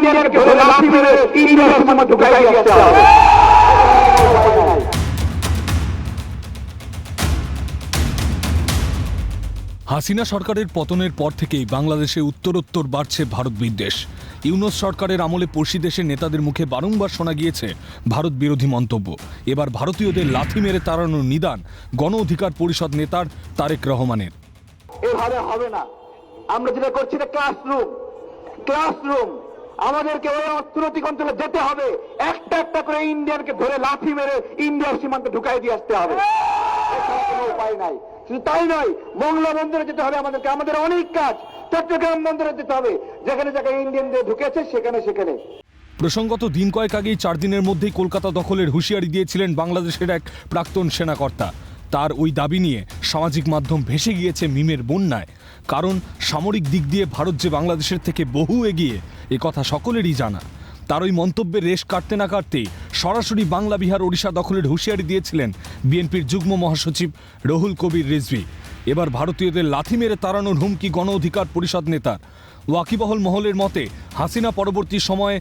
ইন্ডিয়ানকে ধরে লাঠি মেরে ইন্ডিয়ার সীমা ঢুকাই দিতে হবে। হাসিনা সরকারের পতনের পর থেকেই বাংলাদেশে উত্তরোত্তর বাড়ছে ভারত বিদ্বেষ। ইউনূস সরকারের আমলে পড়শি দেশের নেতাদের মুখে বারংবার শোনা গিয়েছে ভারত বিরোধী মন্তব্য। এবার ভারতীয়দের লাথি মেরে তাড়ানোর নিদান গণ অধিকার পরিষদ নেতার তারেক রহমানের। এভাবে হবে না। আমরা যেটা করছি না ক্লাসরুম আমাদেরকে ওই অর্থনৈতিক অঞ্চলে যেতে হবে, একটা একটা করে ইন্ডিয়ানকে ধরে লাঠি মেরে ইন্ডিয়ার সীমান্তে ঢুকাই দিয়ে আসতে হবে। কোনো উপায় নাই। শুধু তাই নয়, মোংলা বন্দরে যেতে হবে আমাদেরকে, আমাদের অনেক কাজ। চট্টগ্রাম বন্দরে যেতে হবে, যেখানে যেখানে ইন্ডিয়ানদের ঢুকেছে সেখানে। প্রসঙ্গত দিন কয়েক আগেই 4 দিনের মধ্যেই কলকাতা দখলের হুঁশিয়ারি দিয়েছিলেন বাংলাদেশের এক প্রাক্তন সেনাকর্তা। তার ওই দাবি নিয়ে সামাজিক মাধ্যম ভেসে গিয়েছে মিমের বন্যায়। কারণ সামরিক দিক দিয়ে ভারত যে বাংলাদেশের থেকে বহু এগিয়ে, এ কথা সকলেরই জানা। তার ওই মন্তব্যের রেশ কাটতে না কাটতেই সরাসরি বাংলা বিহার ওড়িশা দখলের হুঁশিয়ারি দিয়েছিলেন বিএনপির যুগ্ম মহাসচিব রুহুল কবির রিজভী। এবার ভারতীয়দের লাথি মেরে তাড়ানোর হুমকি গণ অধিকার পরিষদ নেতার। ওয়াকিবহল মহলের মতে হাসিনা পরবর্তী সময়ে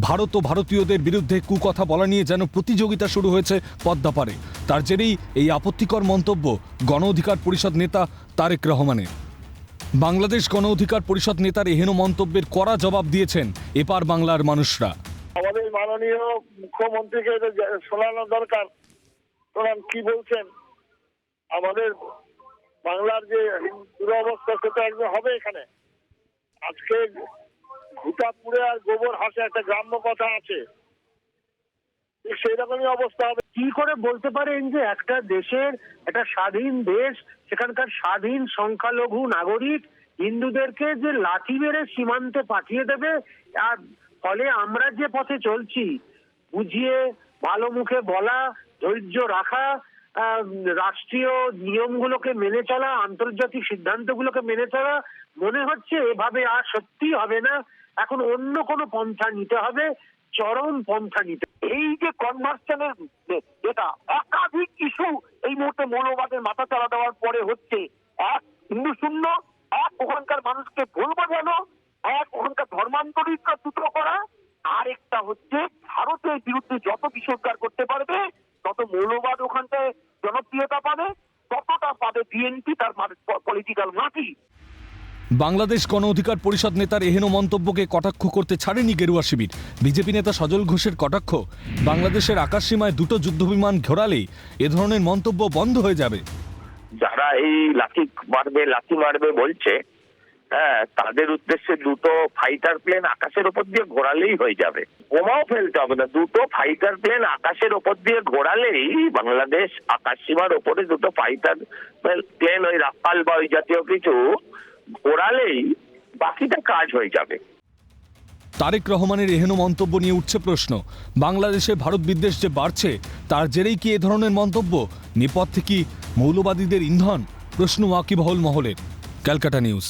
ভারত ও ভারতীয়দের বিরুদ্ধে কুকথা বলা নিয়ে যেন প্রতিযোগিতা শুরু হয়েছে পদ্মাপারে। তার জেরেই এই আপত্তিকর মন্তব্য গণ অধিকার পরিষদ নেতা তারেক রহমানের। বাংলাদেশ গণ অধিকার পরিষদ নেতার এহেন মন্তব্যের কড়া জবাব দিয়েছেন এপার বাংলার মানুষরা। আমাদের মাননীয় মুখ্যমন্ত্রীকে শোনানো দরকার, শোনান কি বলছেন। আমাদের বাংলার যে দুরবস্থা সেটা একদম হবে এখানে। আজকে ঘুটাপুরে আর গোবর হাসে একটা গ্রাম্য কথা আছে, সেই রকমই অবস্থা হবে। কি করে বলতে পারেন যে একটা দেশের, একটা স্বাধীন দেশ, সেখানকার স্বাধীন সংখ্যালঘু নাগরিক হিন্দুদেরকে যে লাঠি মেরে সীমান্তে পাঠিয়ে দেবে? আর ফলে আমরা যে পথে চলছি, বুঝিয়ে ভালো মুখে বলা, ধৈর্য রাখা, রাষ্ট্রীয় নিয়মগুলোকে মেনে চলা, আন্তর্জাতিক সিদ্ধান্তগুলোকে মেনে চলা, মনে হচ্ছে এভাবে আর সত্যি হবে না। এখন অন্য কোনো পন্থা নিতে হবে, চরম পন্থা নিতে। এই যে কনভার্সনের যেটা একাধিক ইস্যু এই মুহূর্তে মৌলবাদের মাথা চালা দেওয়ার পরে হচ্ছে, এক হিন্দু শূন্য, এক ওখানকার মানুষকে ভুল বোঝানো, এক ওখানকার ধর্মান্তরিত সূত্র করা, আর একটা হচ্ছে ভারতের বিরুদ্ধে যত বিষোদ্গার করতে পারবে তত মৌলবাদ ওখানটায় জনপ্রিয়তা পাবে, ততটা পাবে বিএনপি তার পলিটিক্যাল মাটি। বাংলাদেশ গণ অধিকার পরিষদ নেতার এহেন মন্তব্যকে কটাক্ষ করতে ছাড়েনি গেরুয়া শিবির। বিজেপি নেতা সজল ঘোষের কটাক্ষ, বাংলাদেশের আকাশসীমায় 2টো যুদ্ধবিমান ঘোরালেই এ ধরনের মন্তব্য বন্ধ হয়ে যাবে। যারা এই লাঠি মারবে বলছে, হ্যাঁ, তাদের উদ্দেশ্যে 2টো ফাইটার প্লেন আকাশের ওপর দিয়ে ঘোরালেই হয়ে যাবে। বোমাও ফেলতে হবে না, 2টো ফাইটার প্লেন আকাশের ওপর দিয়ে ঘোরালেই বাংলাদেশ আকাশসীমার ওপরে 2টো ফাইটার প্লেন, ওই রাফাল বা ওই জাতীয় কিছু ঘোরালেই বাকিটা কাজ হয়ে যাবে। তারেক রহমানের এহেন মন্তব্য নিয়ে উঠছে প্রশ্ন, বাংলাদেশে ভারত বিদ্বেষ যে বাড়ছে তার জেরেই কি এ ধরনের মন্তব্য? নেপথ্যে কি মৌলবাদীদের ইন্ধন? প্রশ্ন ওয়াকিবহল মহলের। ক্যালকাটা নিউজ।